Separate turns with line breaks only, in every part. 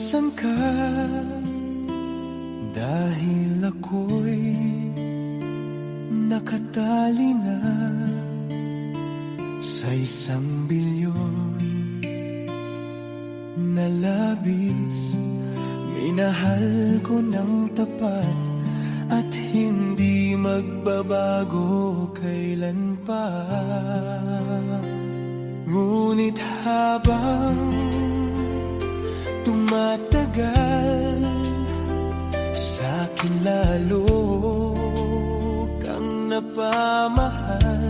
Nasaan ka? Dahil ako'y nakatali na sa isang bilyon na labis. Minahal ko ng tapat at hindi magbabago kailan pa. Ngunit habang tumatagal, sa'kin lalo kang napamahal.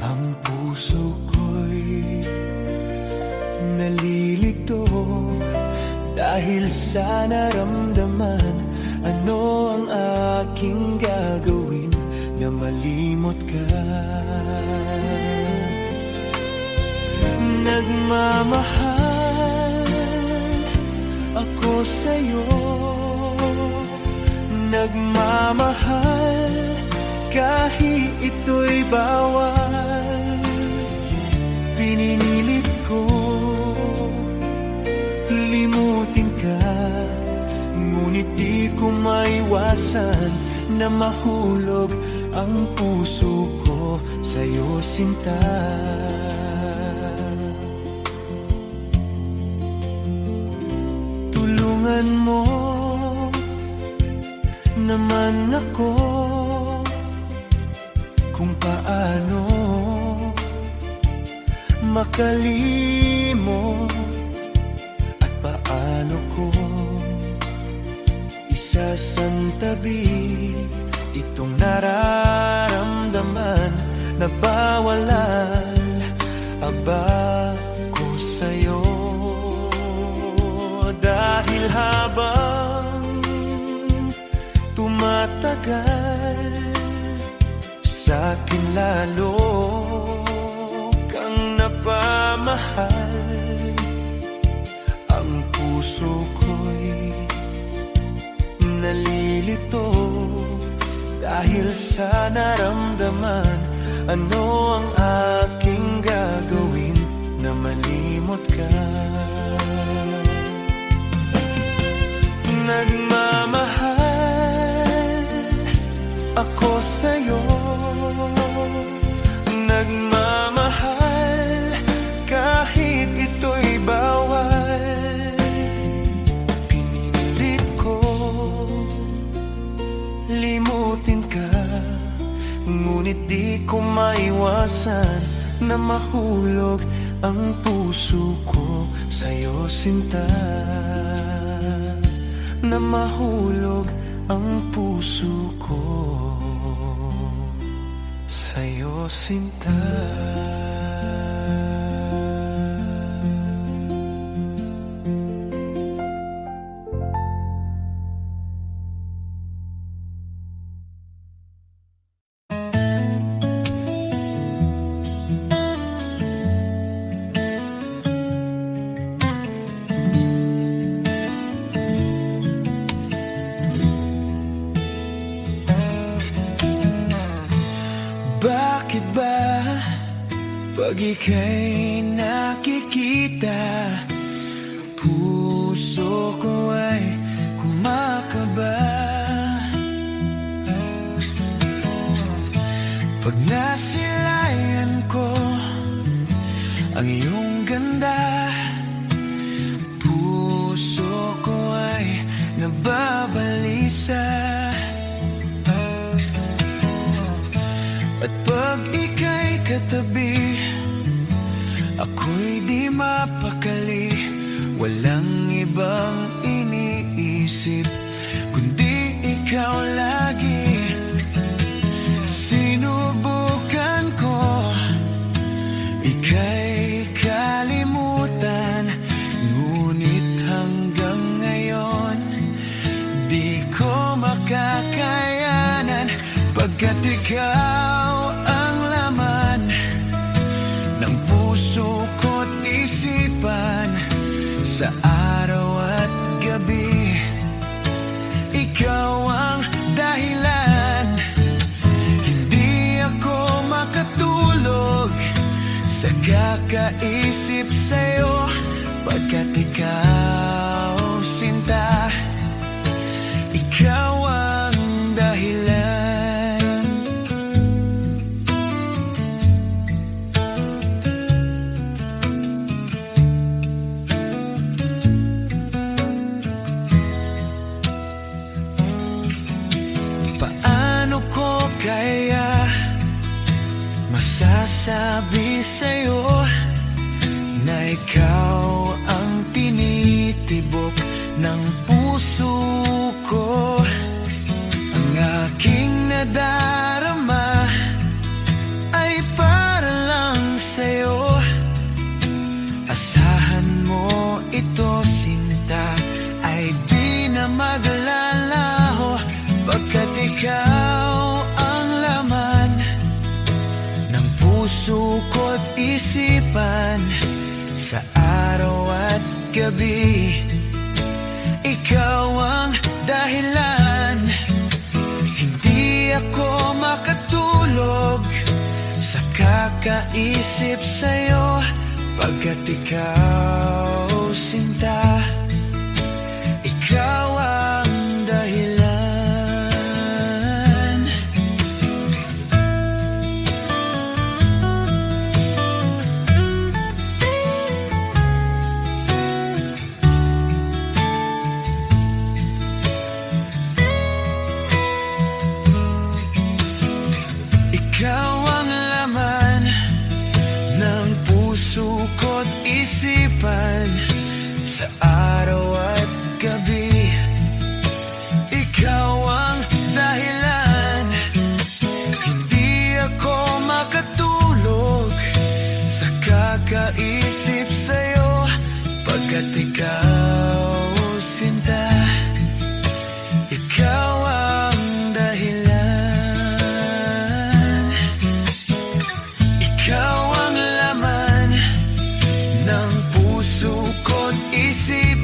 Ang puso ko'y nalilito dahil sa naramdaman. Ano ang aking gagawin na malimot ka? Nagmamahal ako sa'yo, nagmamahal kahit ito'y bawal. Pininilit ko limutin ka, ngunit di ko maiwasan na mahulog ang puso ko sa'yo, sinta. Tulungan mo naman ako kung paano makalimot at paano ko isasantabi itong nararamdaman na bawalan aba ko sa'yo. Dahil habang tumatagal, sa'kin lalo kang napamahal. Ang puso ko'y nalilito dahil sa naramdaman. Ano ang aking gagawin na malimot ka? Nagmamahal ako sa'yo, nagmamahal kahit ito'y bawal. Pinilit ko limutin ka, ngunit di ko maiwasan na mahulog ang puso ko sa'yo, sinta. Na mahulog ang puso ko sa'yo, sinta. Bakit ba pag ika'y nakikita, puso ko ay kumakaba? Pag nasilayan ko ang iyong ganda, puso ko ay nababalisa. At pag ika'y katabi, ako'y di mapakali. Walang ibang iniisip kundi ikaw lagi. Sinubukan ko ika'y kalimutan, ngunit hanggang ngayon di ko makakayanan. Pagkat ikaw ang laman ng puso ko't isipan, sa araw at gabi. Ikaw ang dahilan, hindi ako sa kakaisip sa'yo, pagkat ikaw nagsasabi sa'yo na ikaw ang tinitibok ng puso ko. Ang aking nadarama ay para lang sa'yo. Asahan mo ito, sinta, ay di na maglalaho, pagkat ikaw ang laman ng puso ko't isipan sa araw at gabi. Ikaw ang dahilan, hindi ako makatulog sa kakaisip sa'yo, pagkat ikaw, sinta, ikaw ang dahilan. Ikaw ang laman ng puso ko't isipan sa araw at gabi. Ikaw ang dahilan, hindi ako makatulog sa kakaisip sa'yo, pagkat ikaw, sinta, ikaw ang dahilan. Ikaw ang laman ng puso ko't isip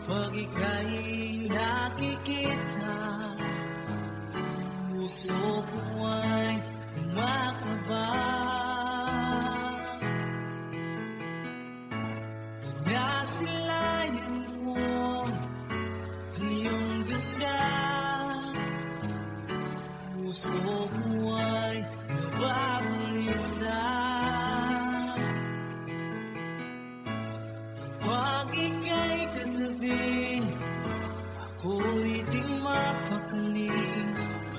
Pag ika'y nakikita, puso ko ay kumakaba. Nasilayan mo ang iyong ganda, puso ko ay nababalisa. Pag ika'y katabi, ako'y di mapakali.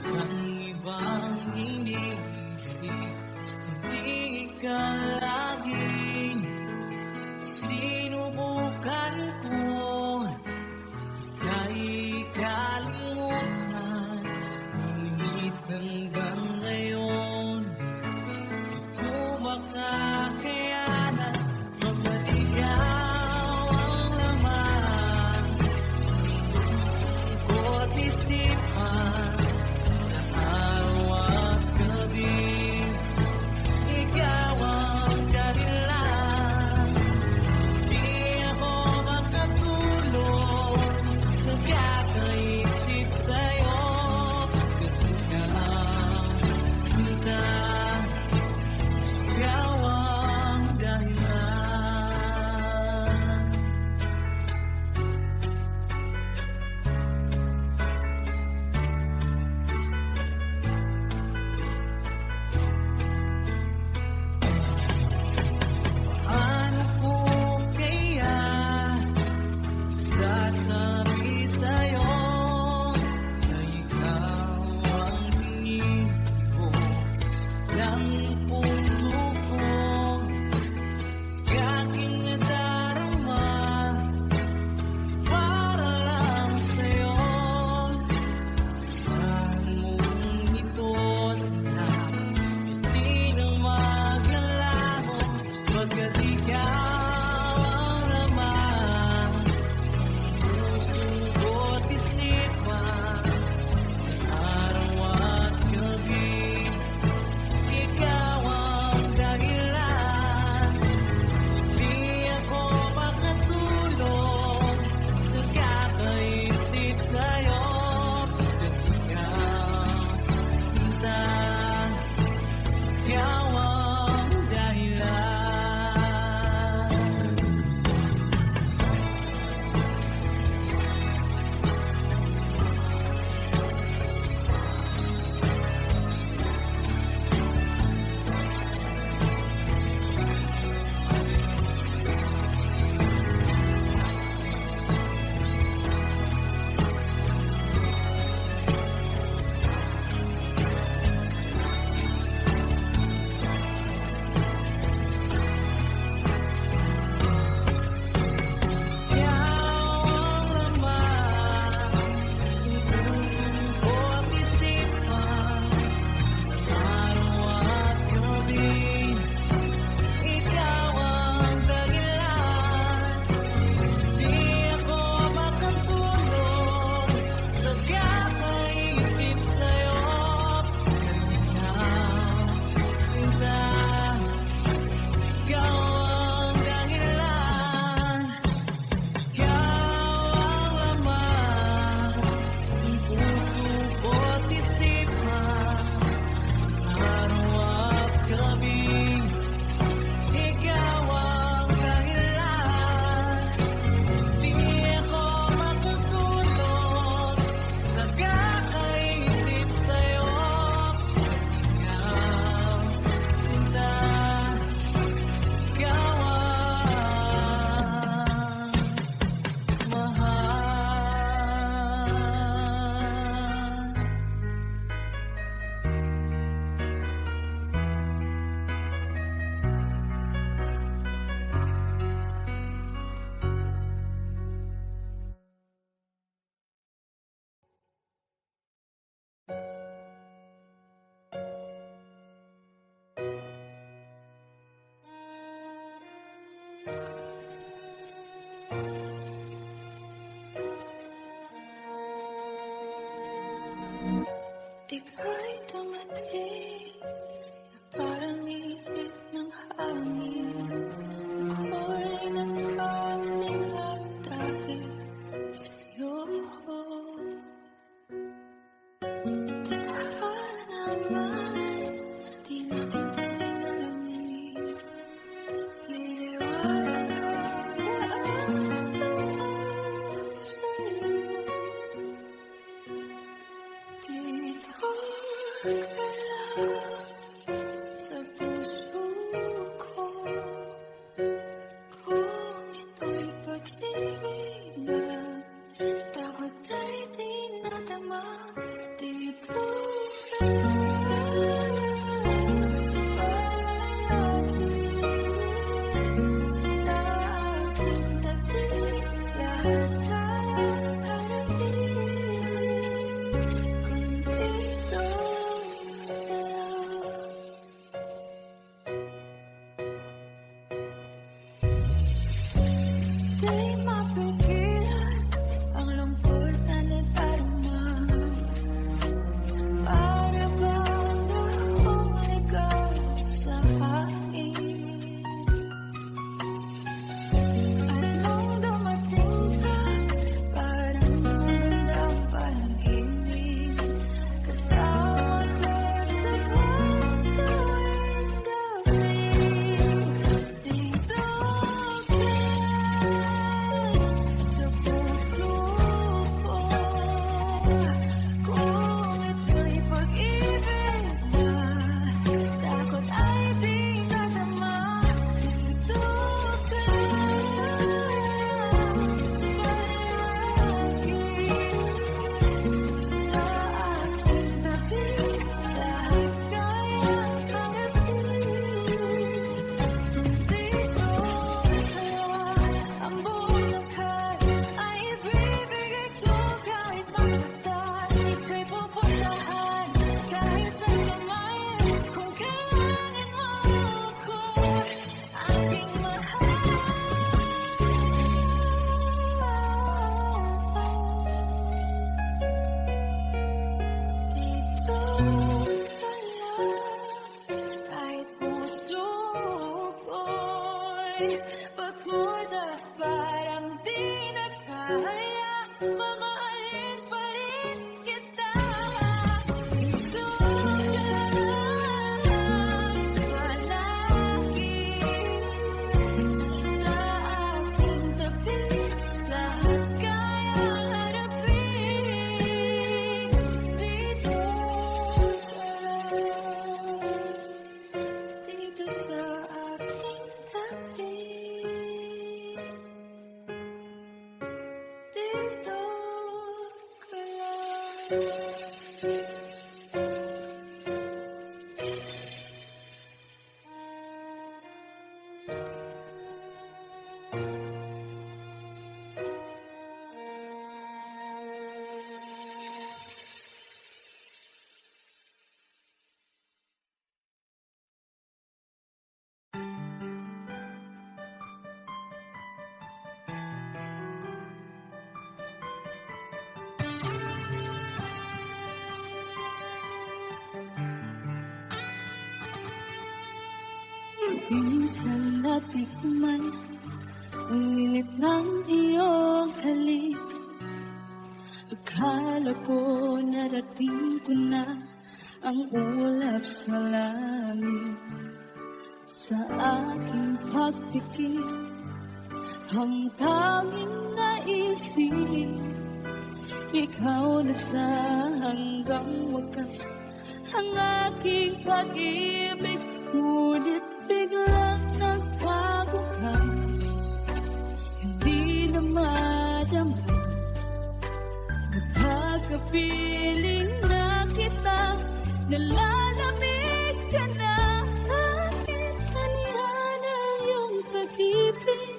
Ang ibang iniisip, hindi ka laging sinubukan ko. Ika'y kalimutan, ngunit hanggang ngayon di ko makakayanan. Pagkat ikaw ang laman ko't isipan sa araw at gabi. Ikaw ang dahilan, di ako makatulog sa kakaisip sa'yo. Pagkat ikaw sinta, ikaw ang dahilan. Ano ko kaya sasabi sa'yo na ikaw ang tingin ko ng puso ko? Aking nadarama para lang sa'yo. Saan mong ito sana hindi na maglalaho. Pagkat ikaw ang laman puso ko't isipan sa araw at gabi. Ikaw ang dahilan, di ako makatulog sa kakaisip sa'yo. Pagkat ikaw sinta, ikaw ang dahilan.
Ika'y dumating na parang ihip ng hangin. Ako'y nagpapahinga dahil lahat kayang harapin kung dito ka lang. Di mapigilan ang lungkot na nadarama. Para bang nahulikaw sa hangin. At nung dumating ka, parang magandang panaginip. Kasama ka sa kwartuwing gabi. Dito ka sa puso ko. Kung ito'y pag-ibig na takot ay di nadama. Dito ka palagi sa aking tabi. Lahat kayang harapin kung dito ka. Ang buong lakas ay ibibigay ko kahit masaktan. Ika'y pupuntahan kahit saan lumayan. Kung kailangan mo ako, aking mahal. Dito ka lang, kahit puso ko'y pagod at parang di na kaya. Mamahalin pa rin kita. Dito ka lang, palagi sa aking tabi. Lahat kayang harapin. Dito ka lang, dito sa aking tabi. Dito ka lang. Minsan natikman ang init ng iyong halik. Akala ko narating ko na ang ulap sa langit. Sa aking pagpikit, ang tanging naisip, ikaw na sa hanggang wakas ang aking pag-ibig. Ngunit biglang nagbago ka, hindi na madama. Kapag-kapiling na kita, nalalamig ka na. Aking tanihan ang iyong pag-ibig,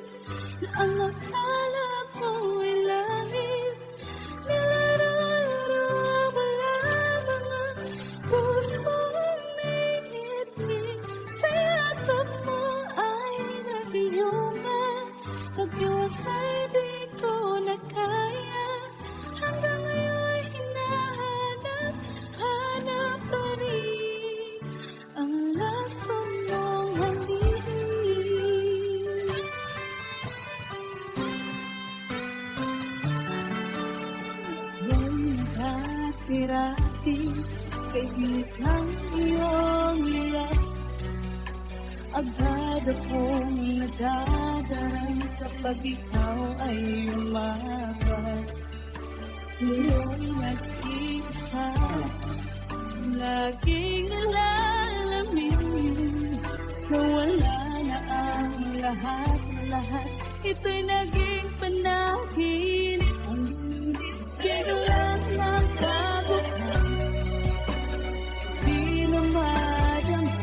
na ang akala ko'y langit. Nilararo mo lamang ang pusong naiinig. Sa yakap mo ay nabiyunga, pag-iwasay di ko na kaya. Hanggang ngayon hinahanap, hanap pa rin ang laso mong hangin. Yan dati-rati, kaibigan ng iyong iyak. Agad akong nadadarang kapag ikaw ay umapat. Ngayon nag-iisa, laging nalalamin na wala na ang lahat. Ito'y naging panaginip. Ang biglang nagbago ka, di na madama.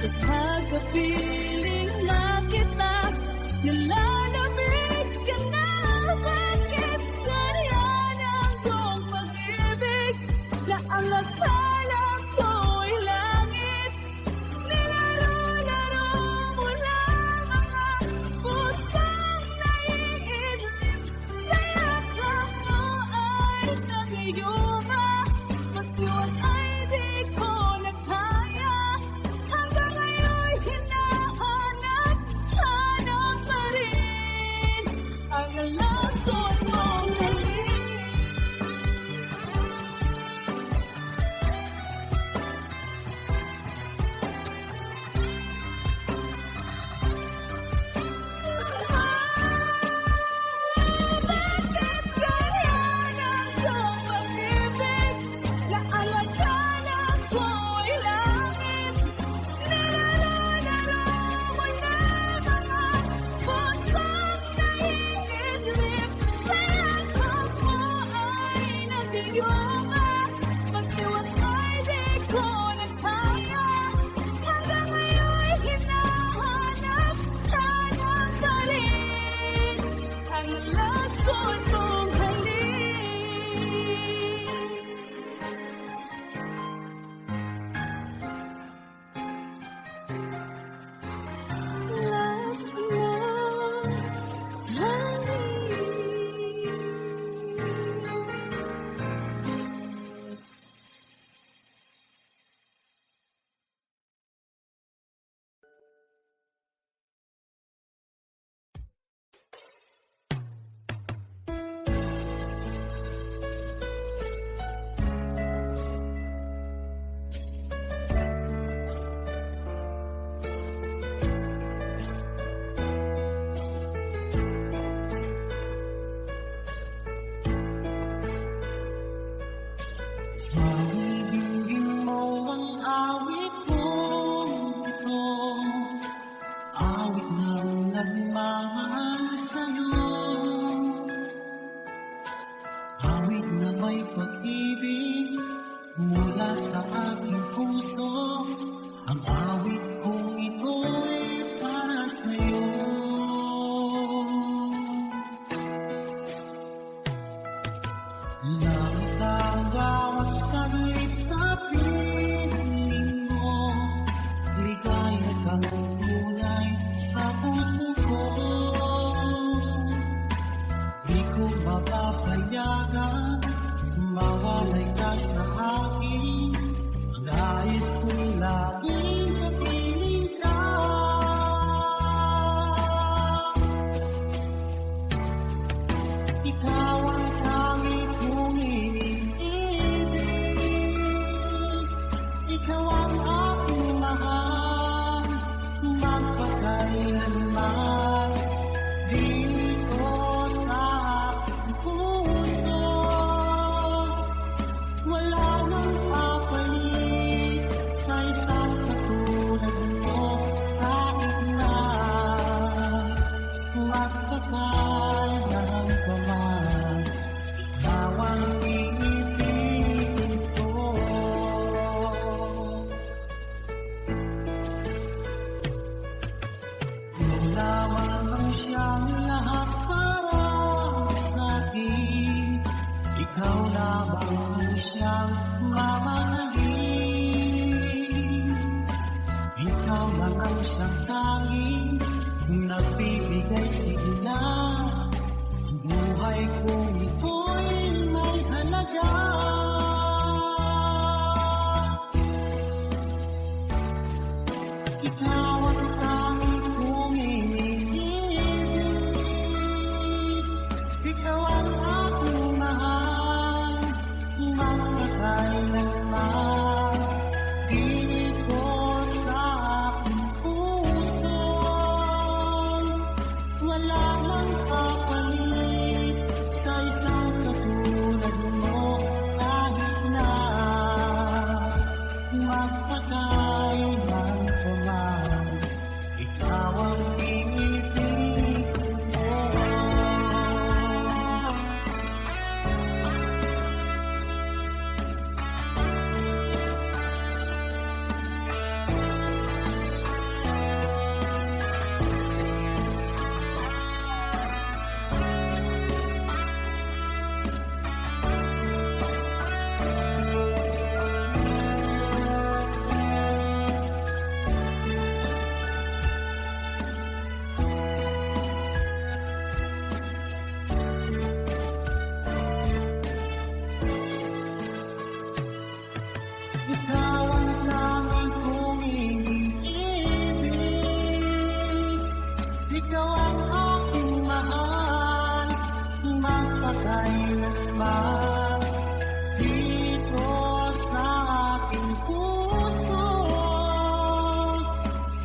Kapag kapiling na kita, nalalamig ka
Wala mang kapalit sa isang katulad mo kahit na magpakailan pa man, ikaw ang pinipili ko. Ikaw ang tanging kong iniibig, ikaw ang aking mahal, magpakailanman. Dito sa aking puso,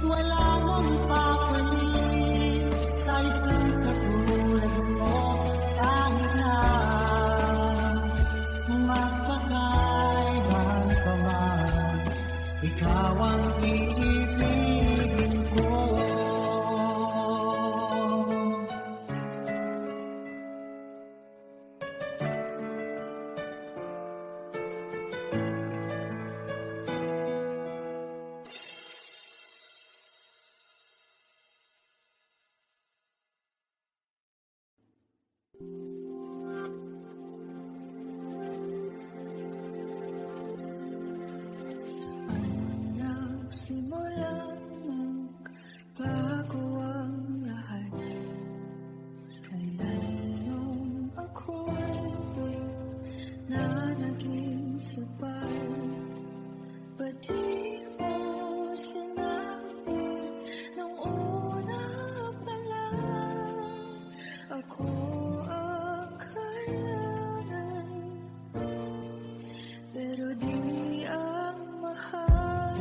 wala nang papalit sa isang katulad mo kahit na magpakailan pa man, ikaw ang iibigin ko.
Nagsimula magbago ang lahat. Kailan nung ako'y na naging sabay, ba't di mo sinabi nung una pa lang ako ang kailangan, pero di ang mahal.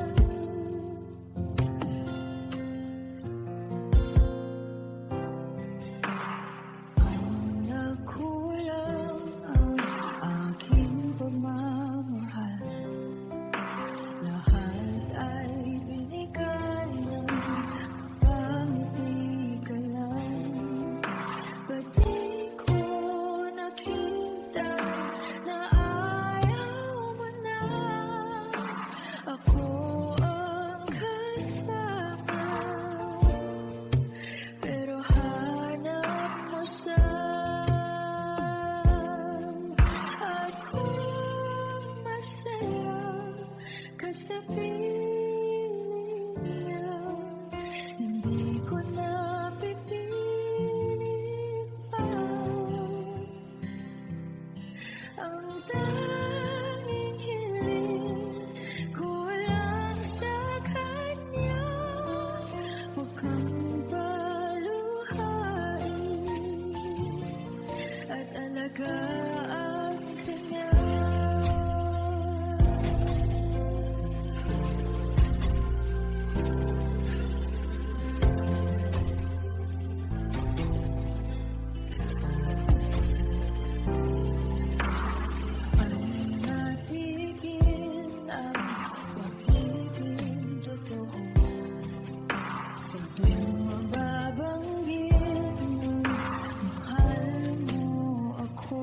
Nagkulang ang aking pagmamahal, lahat ay binigay ng pangiti ka lang. Ba't di ko nakita na ayaw mo na ako ang kasama, pero hanap mo siya. Ako'y masaya kasi piling niya, hindi ko na pipilit pa. Ang tanging hiling ko lang sa kanya, huwag kang paluhain at alagaan ka niya. Natigil ang pag-ibig totoo, kung tuwing mababanggit mo, mahal mo ako.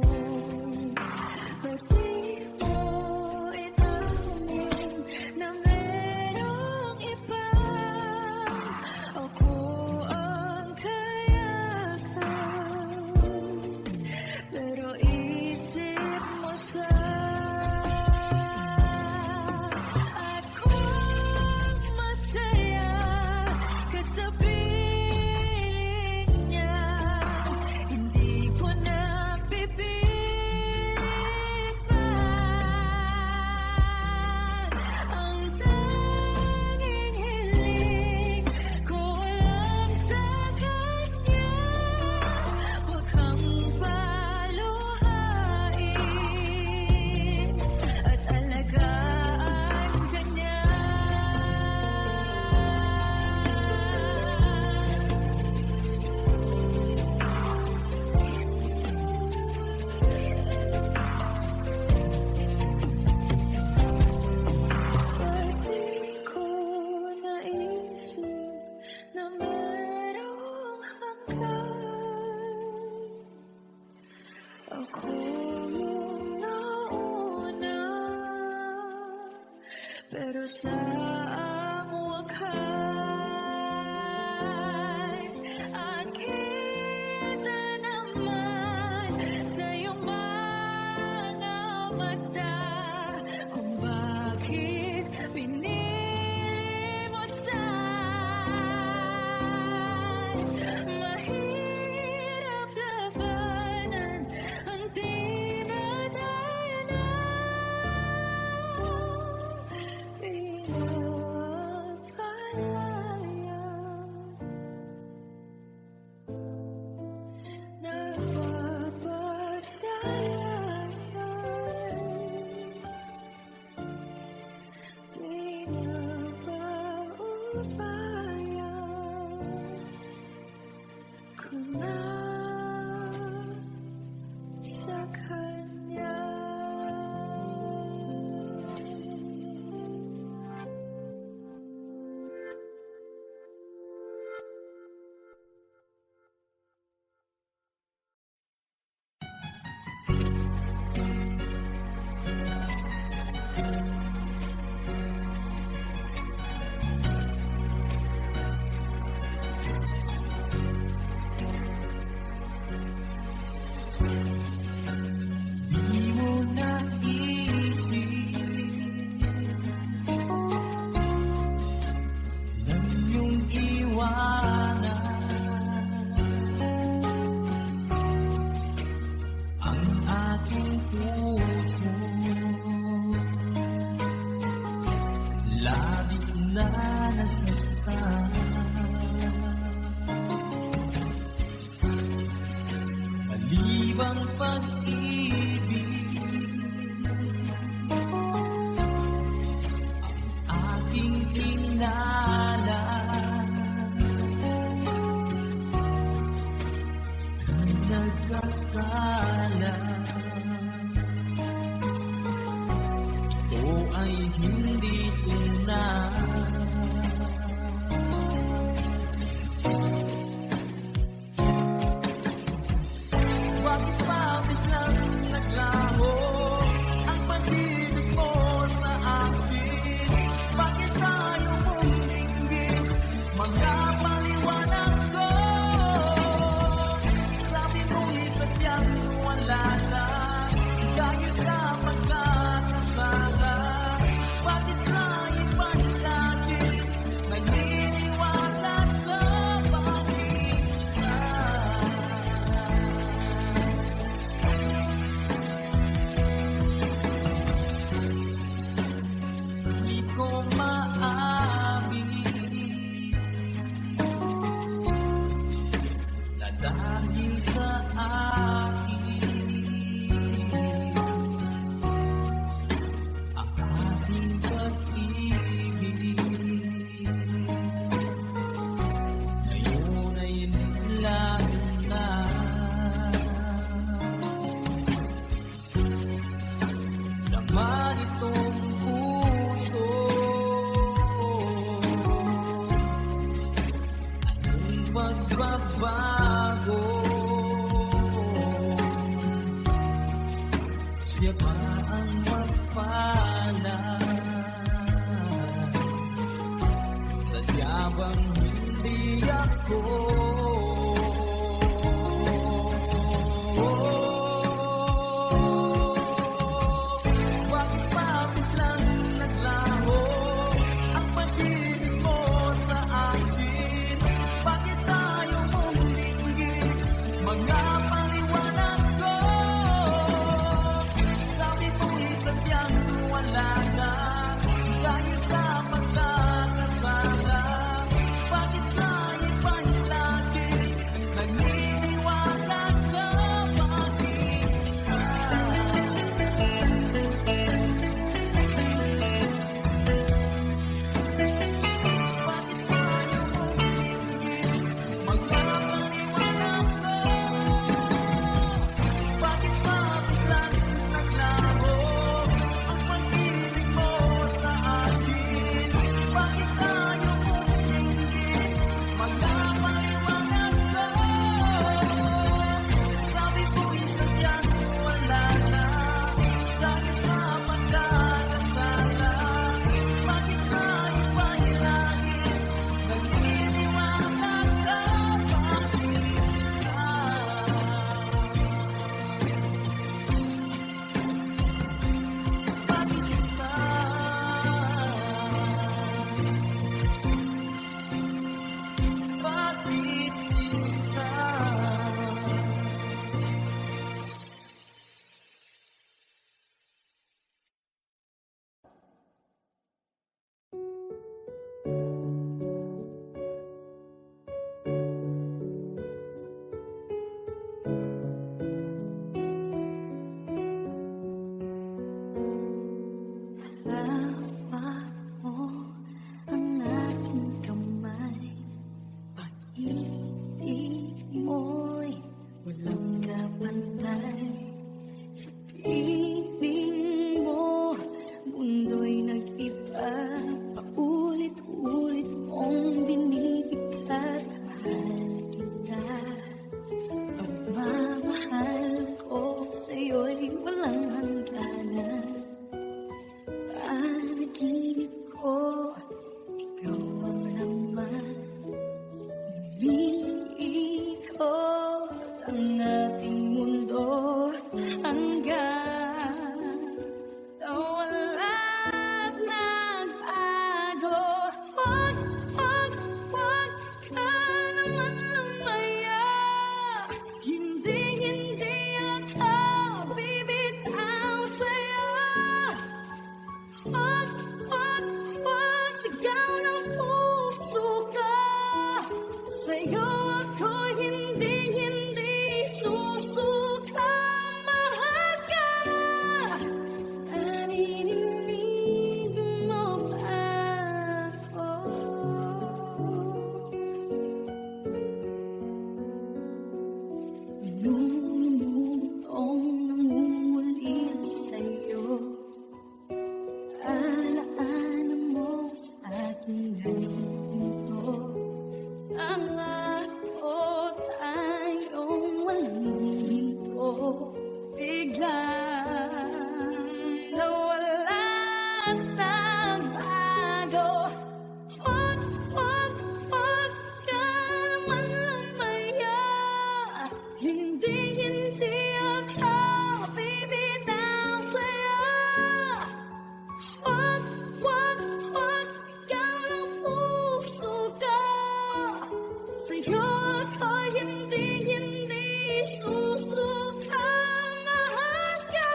sa ang wakas at kita naman sa iyong mga mata kung bakit pinili mo siya'y mahirap labanan ang tinadhana. Sa kanya.
Di mo naisip nang iyong iwanan ang aking puso, labis na nasaktan. Malibang pag-ibig ang aking inala, nagkakala ito ay hindi tunay. Bakit ba biglang naglaho ang pag-ibig mo sa akin? Bakit tayo mong dinggin mga paliwanag ko? Sabi mo'y sadyang wala na dahil sa pagkakasala. Bakit sa iba'y lagi naniniwala ka? Bakit ka? Di ko maamin na dahil sa akin ang ating pag-ibig ngayon ay nilaho na. Naman itong puso, anong magbabago? Siya pa ang magpalad, sadya bang hindi ako? Bakit pa biglang naglaho ang pag-ibig mo sa akin? Bakit tayo mong dinggin mga paliwanag ko? Sabi ko'y sadyang wala na dahil sa pagkakasala. Bakit sa iba'y lagi naniniwala ka? Bakit ka? Bakit tayo mong dinggin mga paliwanag ko?
ang ating mundo hanggang walang nagbago. Wag ka naman lumaya. Hindi ako bibitaw sa'yo. Wag sigaw ng puso ka. Sa'yo ako hindi susuka. Mahal ka. Naririnig mo ba ako? Lumutong nangungulit sa'yo. Alaala mo sa aking ganito. Ang ako tayong walang hinto. Biglang nawala at nagbago. Wag ka naman lumaya. Hindi ako bibitaw sa'yo. Wag sigaw ng puso ka. Sa'yo ako hindi susuka. Mahal ka.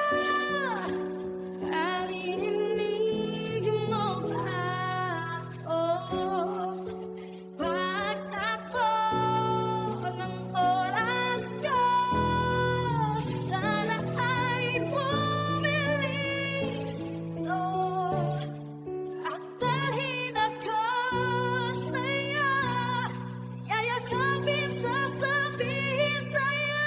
Naririnig mo ba ako? Pagtakbo ng oras ko, sana ay bumilis ito. At dalhin ako sa'yo, yayakapin, sasabihin sa'yo.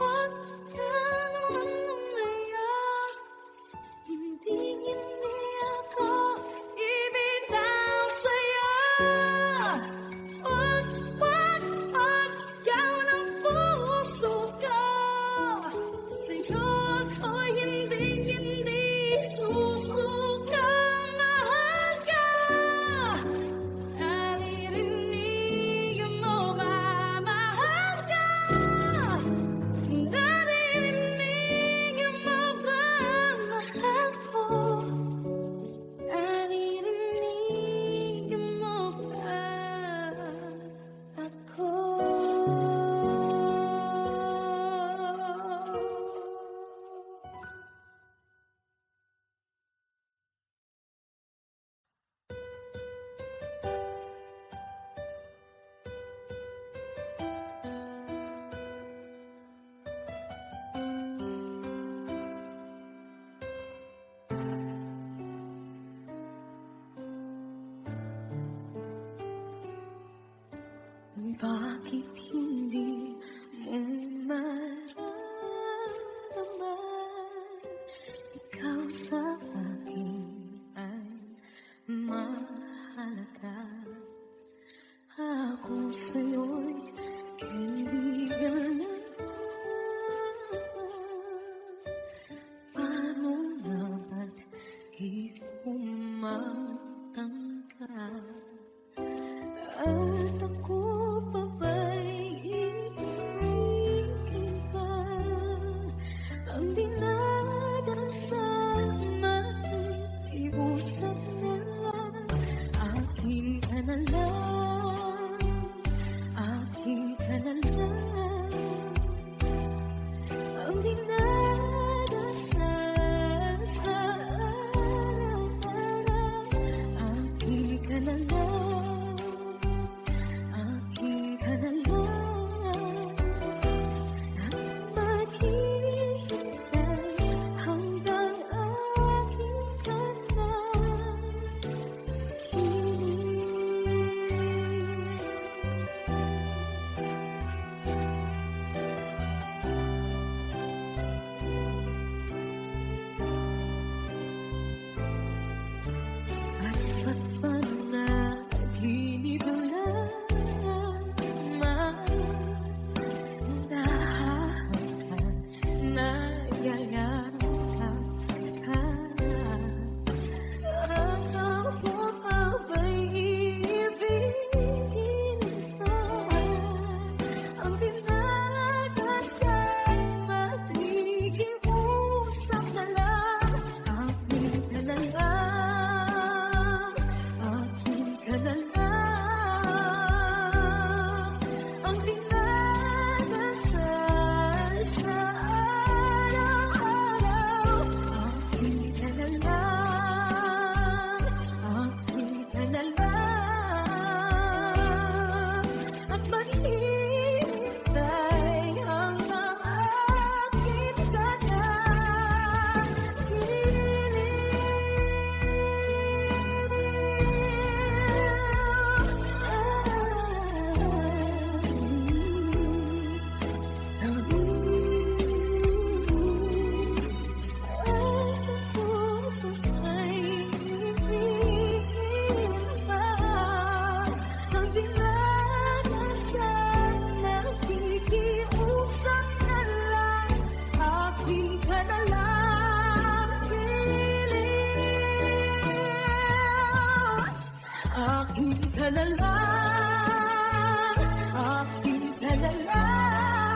Wag ka naman lumaya. Hindi ako ibitaw sa'yo. Wag sigaw ng puso ka. Sa'yo ako hindi susuka. Mahal ka. Naririnig mo ba? Mahal ka. Naririnig mo ba? Mahal ko. Naririnig mo ba ako? Bakit hindi mo maramdaman? Ikaw sa akin ay mahalaga. Ako sa'yo'y kaibigan na. Paano nga ba't di ko matangkad? At ako pa ba'y ibigin pa? Ang dinadasal makiusap na. Akin ka na lang, akin ka na lang. Ang dinadasal sa araw-araw. Akin ka na lang, akin ka na lang. At maghihintay hanggang akin ka na. At sa panaginip lamang dahan nayayakap ka. At ako na lang, aking ka na lang,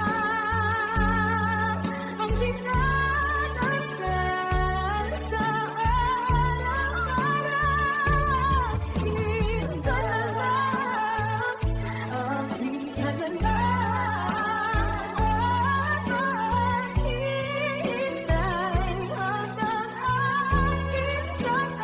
ang dinadasal sa araw-araw. Aking ka na lang, aking ka na lang, at maghihintay hanggang aking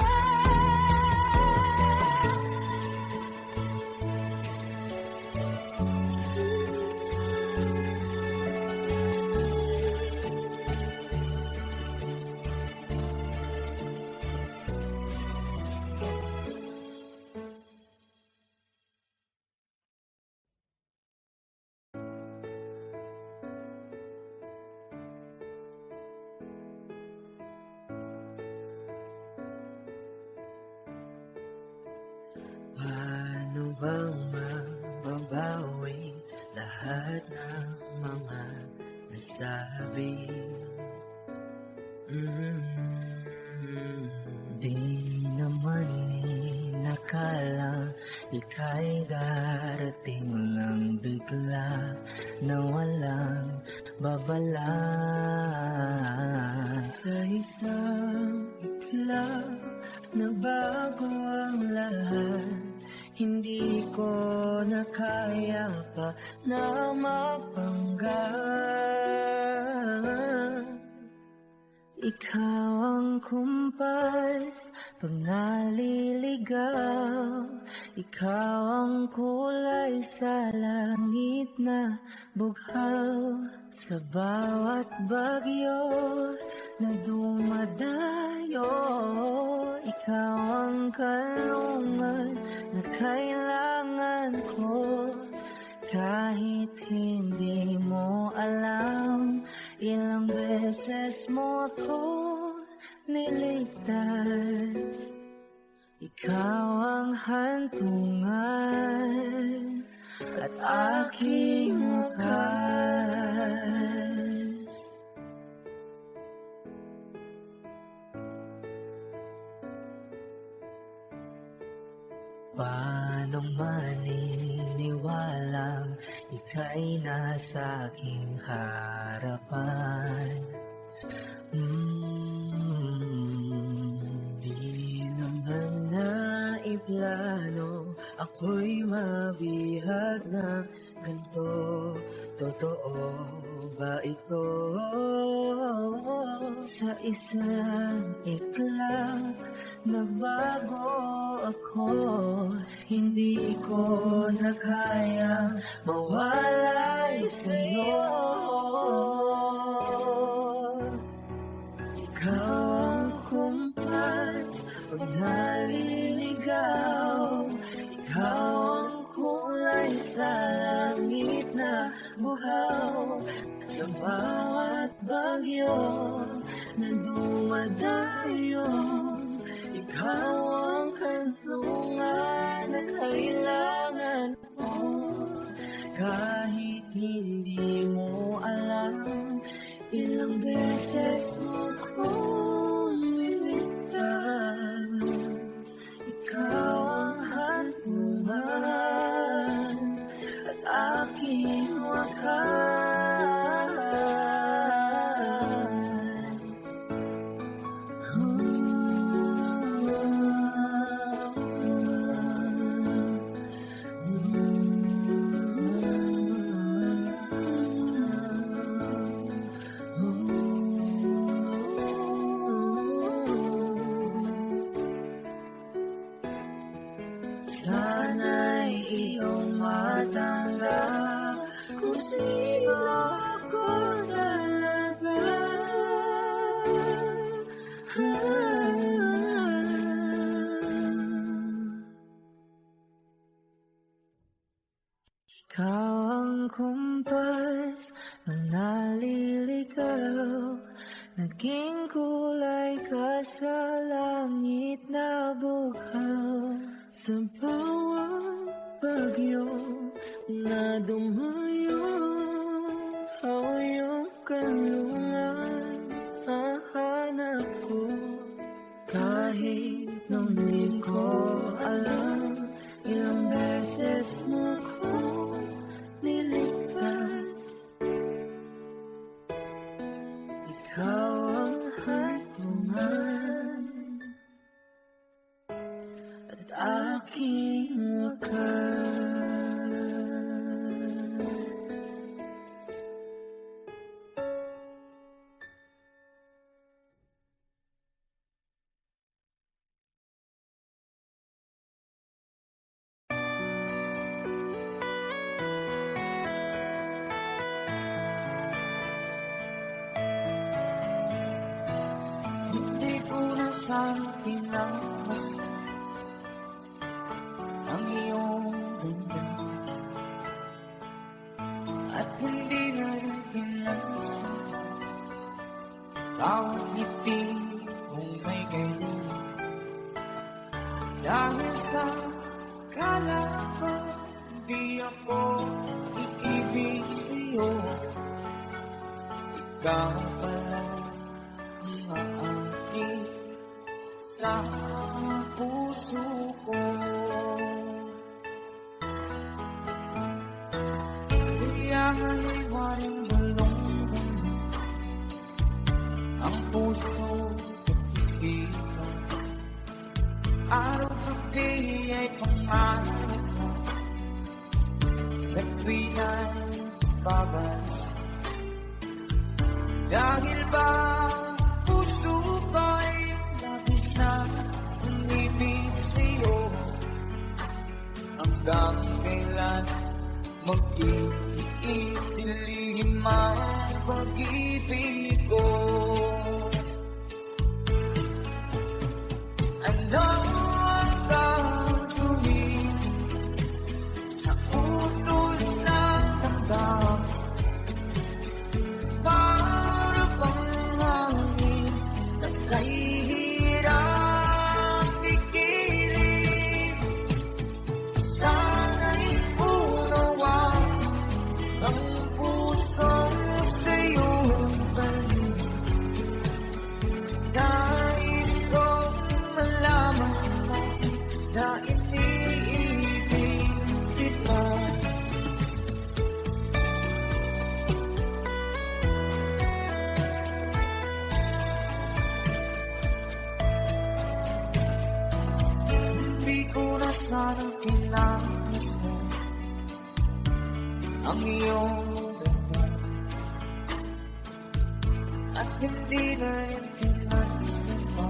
Paano bang mababawi lahat ng mga nasabi? Di naman inakala ika'y darating lang bigla na walang babala. Sa isang iglap nagbago ang lahat, hindi ko na kaya pa na mapanggap. Ikaw ang kumpas pag naliligaw, ikaw ang kulay sa langit na bughaw. Sa bawat bagyo na dumadayo, ikaw ang kalungan na kailangan ko. Kahit hindi mo alam, ilang beses mo ako niligtas. Ikaw ang hantungan at aking wakas. Paano maniniwalang ika'y nasa aking harapan? Di naman naiplano ako'y mabihag na ganito. Totoo ba ito? Sa isang iglap nagbago ako, hindi ko na kaya mawalay sa'yo. Ikaw ang kumpas pag naliligaw, ikaw ang kulay sa langit na buhaw. Sa bawat bagyo na dumadayo, ikaw ang kanlungan na kailangan ko. Kahit hindi mo alam, ilang beses mo kong niligtas. Ikaw ang hantungan at aking wakas. Sana'y iyong matanggap kung sino ako talaga. Ikaw ang kumpas nung naliligaw, naging kulay ka sa langit na bughaw. Sa bawat bagyo na dumayo, ikaw yung kanlungan hahanap ko. Kahit nung di ko alam, ilang beses aking wakas. Hindi ko na sana pinagmasdan ang iyong ganda, at hindi na rin pinagmasdan bawat ngiti mong may ganyan. Dahil sa kalaban, di ako iibig sa'yo. Ikaw pala ang aakit sa puso ko. Kaya nga'y waring balong ang puso at isipan. Araw-gabi ay pangarap mo, sa tuwina'y babalik. Dahil ba puso ko'y labis na umibig sa'yo, hanggang kailan mag-iisilihim ang pag-ibig ko. Ano ang gagawin sa utos ng damdamin? Para bang hangin na kahihirap pigilan? Sana'y unawaan ang pusong sa'yong balik. Nais kong malaman mo na iniibig kita. Hindi ko na sana pinagmasdan ang iyong ganda, at hindi na rin pinagmasdan mo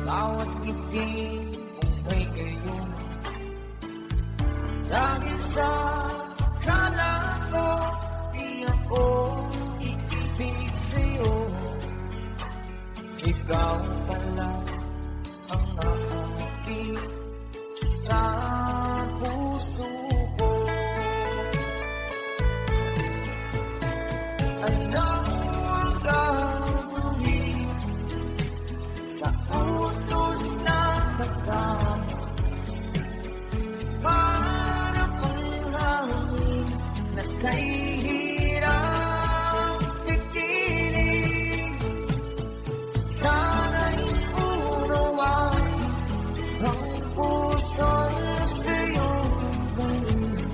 bawat ngiti mong may gayon. Dahil sa akala ko, di ako iibig sa'yo. Ikaw pala ang aakit sa puso ko. Ano ang gagawin sa utos ng damdamin? Para bang hangin na kahihirap pigilan? Sana'y unawaan ang pusong sa'yong balik.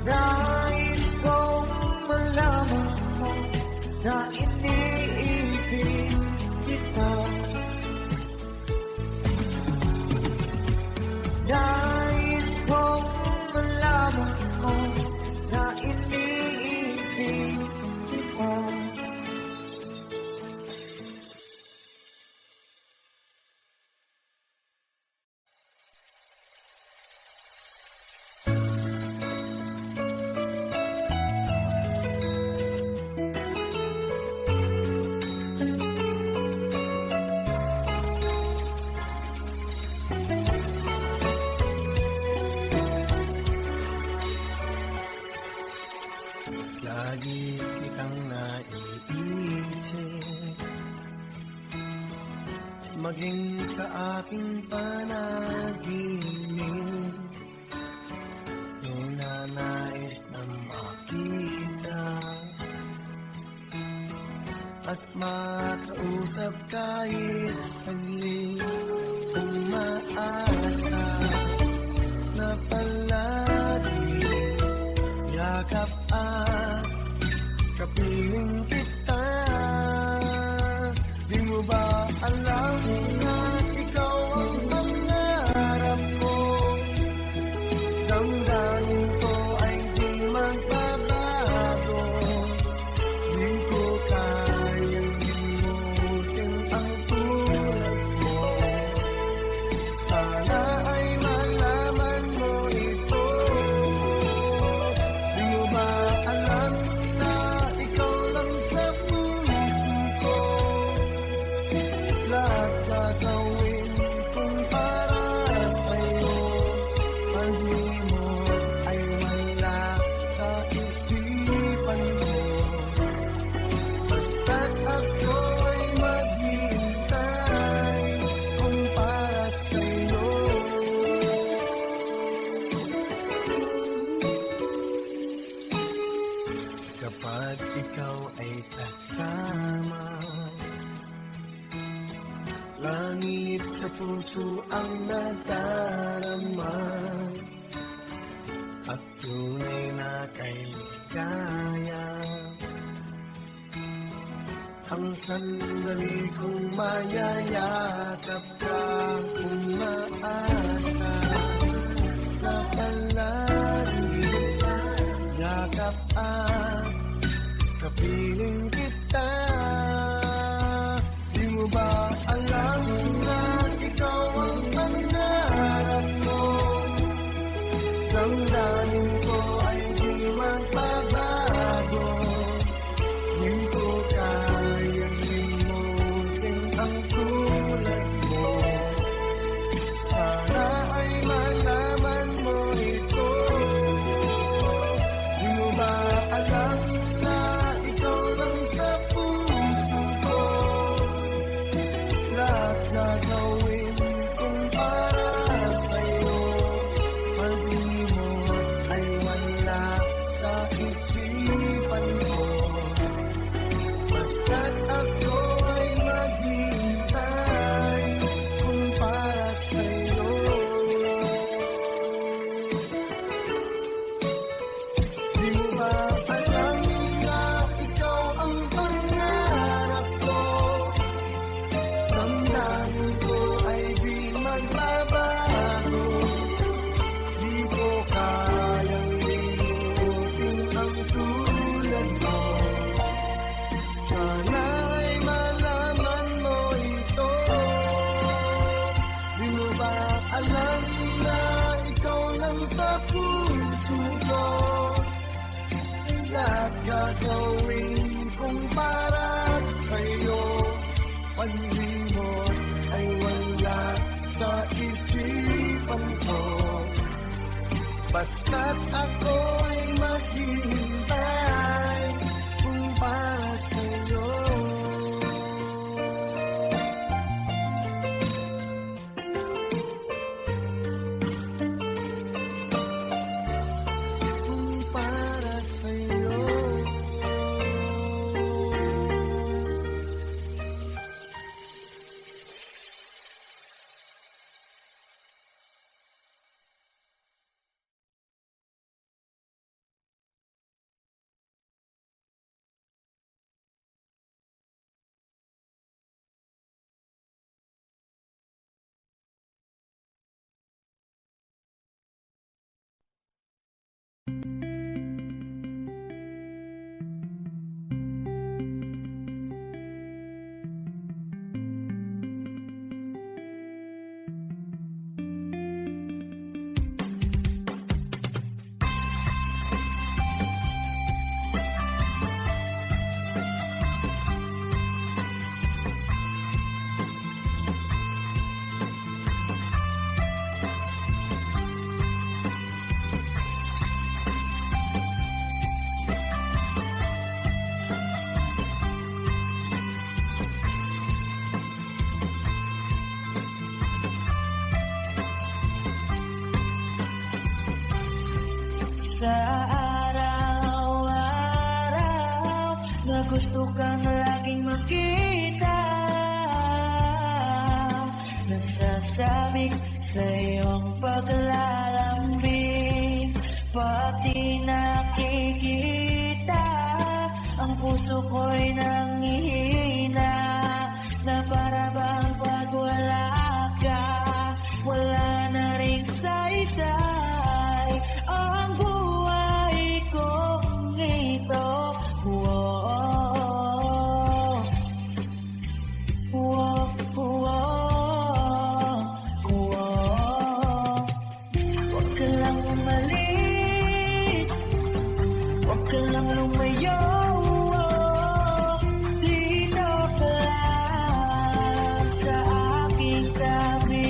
Nais kong malaman mo na iniibig kita. Nais kong malaman mo na iniibig kita.
Lagi kitang naiisip, maging sa aking panaginip. Ninanais na makita at makausap kahit saglit. Umaasa na palagi yakap at kapiling kita. Di mo ba alam na ikaw ang puso ang nadarama at tunay na kay ligaya. Ang sandali kong mayayakap ka, kung maata sa palagi, yakap at kapiling kita. Di mo ba alam na ikaw ang pangarap mo? Damdamin ko ay di magbabago. Di ko kayang limutin ang tulad mo. Sana ay malaman mo ito. Di mo ba alam na ikaw lang sa puso ko? Lahat gagawin kong para sa'yo. Pag-imot ay wala sa isipan ko. Basta't ako ay maghihintay kung para sa'yo. Di mo ba alam na ikaw ang pangarap ko? Damdamin ko ay di magbabago. Di ko kayang limutin ang tulad mo. Sana ay malaman mo ito. Di mo ba alam na ikaw lang sa puso ko? Lahat gagawin kong para sa'yo. Pag-imot ay wala sa isipan ko. Basta't ako ay maghihintay kung para sa'yo. Kung para sa'yo.
Sa araw-araw na gusto kang laging makita, nasasabik sa iyong paglalambing. Pati nakikita, ang puso ko'y nangihina, na para bang pag wala ka, wala na rin saysay ang buhay kong ito. Whoa, whoa, whoa, whoa. Huwag ka lang umalis, huwag ka lang lumayo. Dito ka lang sa aking tabi.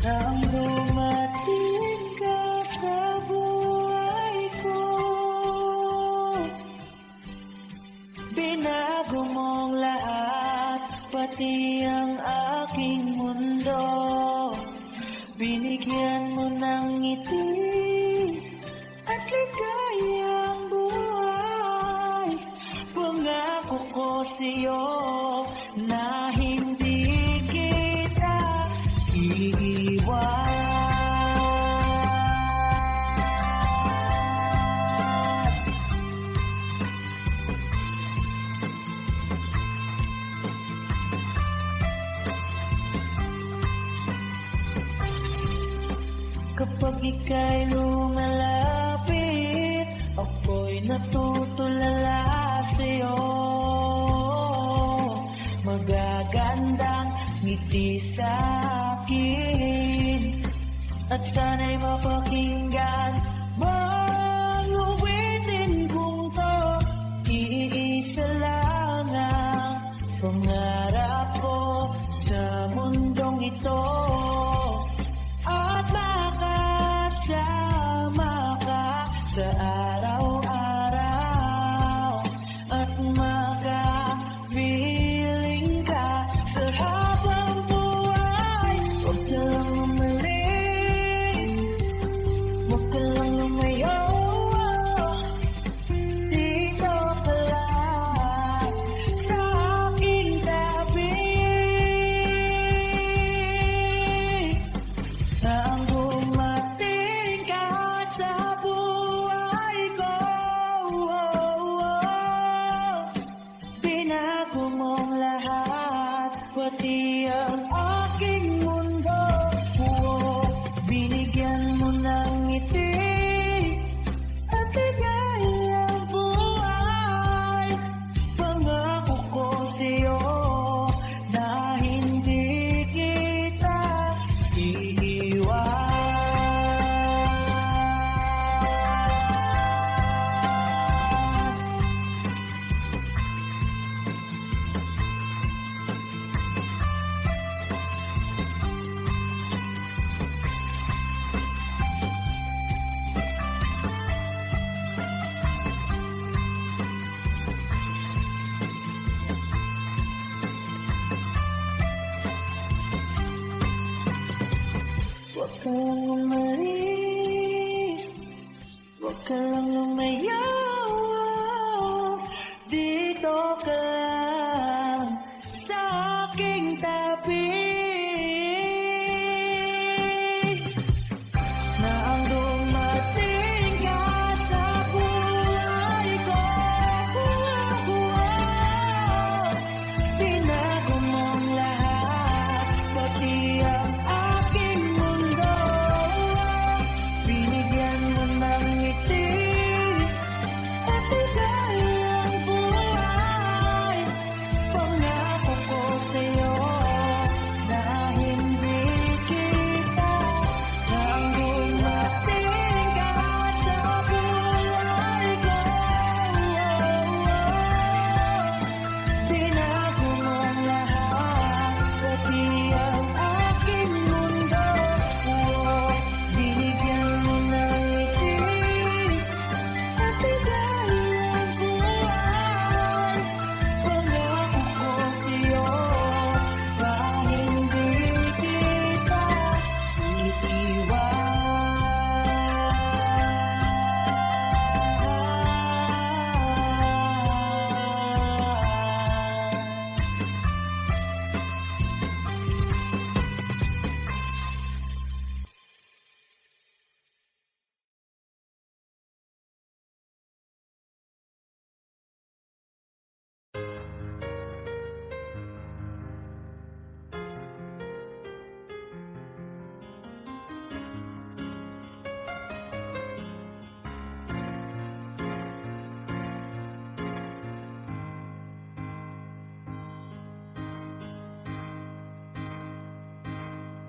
Nang dumating ka sa buhay ko, binago mong lahat, pati ang aking mundo. Binigyan mo ng ngiti at ligayang buhay. Pangako ko sa'yo, na hindi kita iiwan. Kapag ika'y lumalapit, ako'y natutulala sa'yo. Magagandang ngiti sa'kin, at sana'y mapakinggan mang uwitin kong to. Iisa lang ang pangarap ko sa mundong ito, at makasama ka sa araw-araw, at makapiling ka sa habang buhay. Huwag ka lang umalis, huwag ka lang lumayo, dito ka lang sa aking tabi. Nang dumating ka sa buhay ko, binago mong lahat, pati ang aking mundo. Binigyan mo ng ngiti at ligayang buhay. Pangako ko sa'yo na hindi kita iiwan. Huwag ka lang umalis, huwag ka lang lumayo, dito ka lang sa aking tabi. Nang dumating ka sa buhay ko, binago mong lahat, pati ang aking mundo. Binigyan mo ng ngiti at ligayang buhay. Pangako ko sa'yo na hindi kita, nang dumating ka sa buhay ko, binago mong lahat, pati ang aking mundo. Binigyan mo ng ngiti at ligayang buhay. Pangako ko sa'yo na hindi kita iiwan.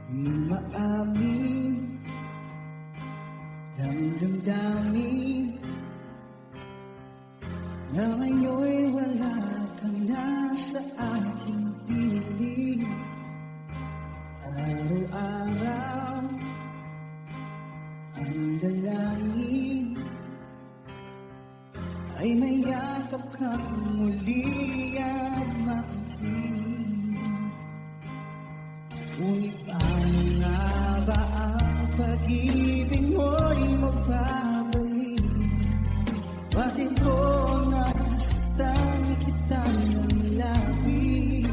Di maamin ang damdamin na ngayon'y wala kang nasa aking piling. Araw-araw ang dalangin ay mayakap ka muli at makinig. Ngunit paano nga ba ang pag-ibig mo'y magbabalik? Bakit ko nasaktan kita ng labis?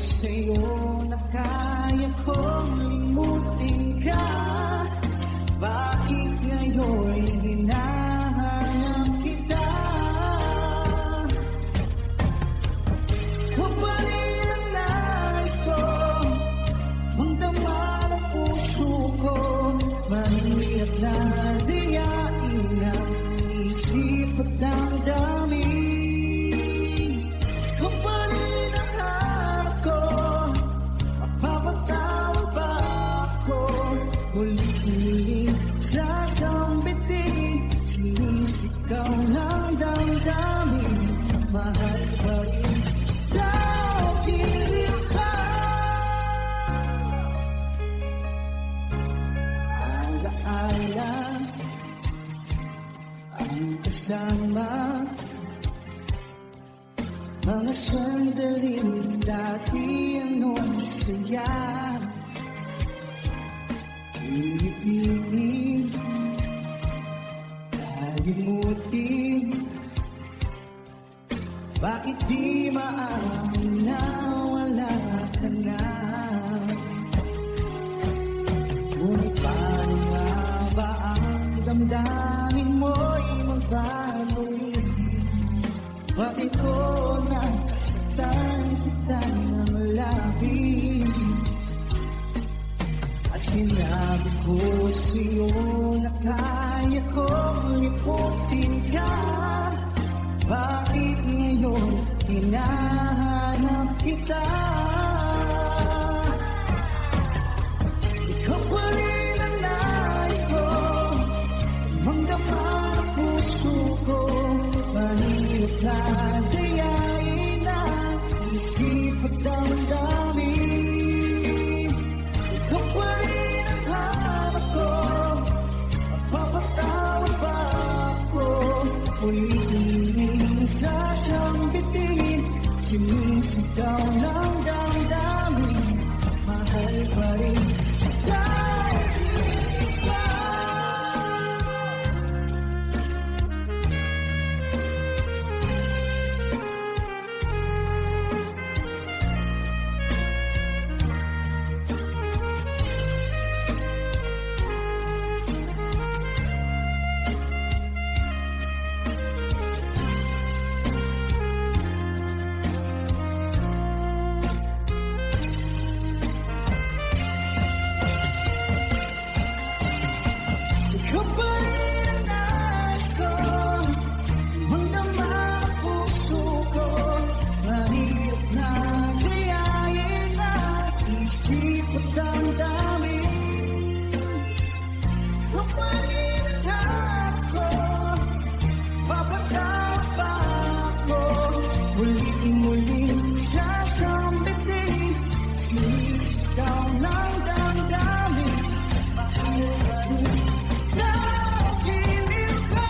sa'yo na kaya kong limutin ka. Bakit ngayon'y hinahanap kita? Kapalit ang nais ko, magdama ng puso ko, maningit na diyain ang isip at damdamin. Kapalit ang harap ko, mapapatawag ba ako? Muli-muling sasambitin, sinisigaw ng damdamin. Mahal pa rin daw piling ka. Alaala ang kasama, mga sandaling dati anong saya. Pinipiling, kalimutin, bakit di maamin na wala ka na? Ngunit paano nga ba ang damdamin mo'y magbabalik? Bakit ko nasaktan kita ng labis? At sinabi ko sa'yo na kaya kong liputin ka. Bakit ngayon hinahanap kita? Ikaw pa rin ang nais ko, magdama ang puso ko, mahirap na dayain ang isip at damdamin. Ikaw pa rin ang hanap ko, mapapatawag ba ako? Ulit-ulit sasambitin, sinisigaw ng damdamin. Mahal pa rin dahil ikaw. Muling-muling sasambitin, sinisigaw ng damdamin. Mahal pa rin dahil ikaw.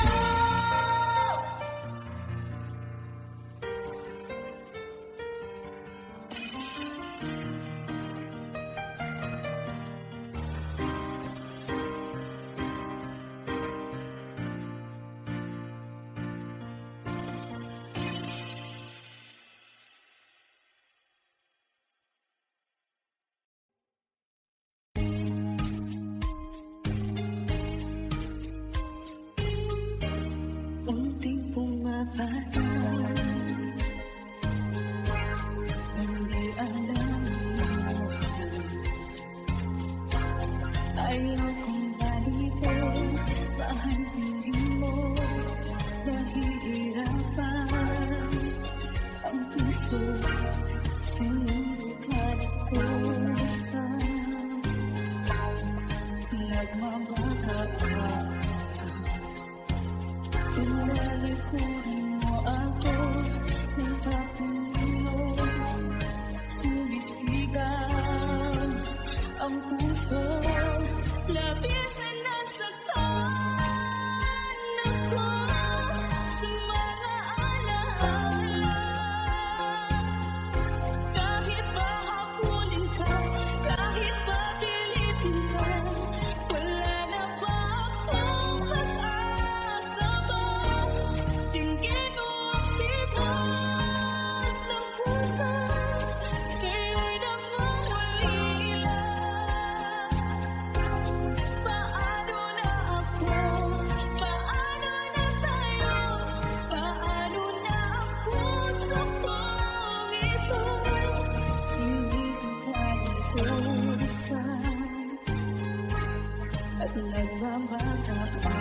Unting pumapata, hindi alam ayaw kong balikin, bahantin mo, nahihirapan ang puso, sinubukan ko sa nagmamahal. Tinalikuran mo ako ng papuno, sumisigaw ang puso, labis na nasaktan ako sa mga alaala. Kahit Nagbabaka pa